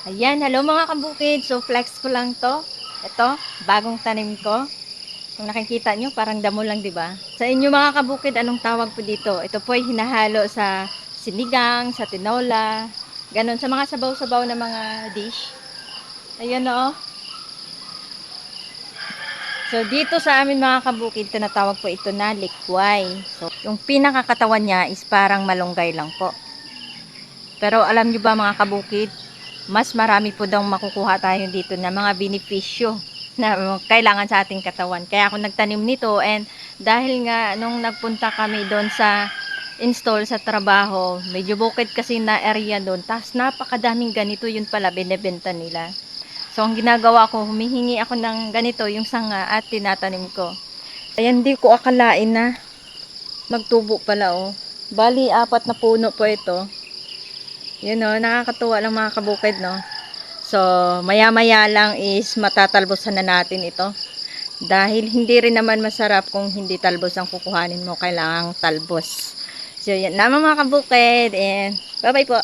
Ayan, hello mga kabukid. So, flex ko lang to. Ito, bagong tanim ko. Kung nakikita nyo, parang damo lang, di ba? Sa inyo mga kabukid, anong tawag po dito? Ito po ay hinahalo sa sinigang, sa tinola, ganon, sa mga sabaw-sabaw na mga dish. Ayan o. So, dito sa amin mga kabukid, tinatawag po ito na likway. So, yung pinakakatawan niya is parang malunggay lang po. Pero alam nyo ba mga kabukid, mas marami po daw makukuha tayo dito na mga benepisyo na kailangan sa ating katawan. Kaya ako nagtanim nito, and dahil nga nung nagpunta kami doon sa install sa trabaho, medyo bukid kasi na area doon, tapos napakadaming ganito, yun pala binebenta nila. So ang ginagawa ko, humihingi ako ng ganito, yung sanga, at tinatanim ko. Ayan, di ko akalain na magtubo pala, oh. Bali, 4 na puno po ito. Yun, oh, nakakatuwa lang mga kabukid, no? So, maya-maya lang is matatalbosan na natin ito. Dahil hindi rin naman masarap kung hindi talbos ang kukuhanin mo. Kailangang talbos. So, yan naman mga kabukid. And bye-bye po.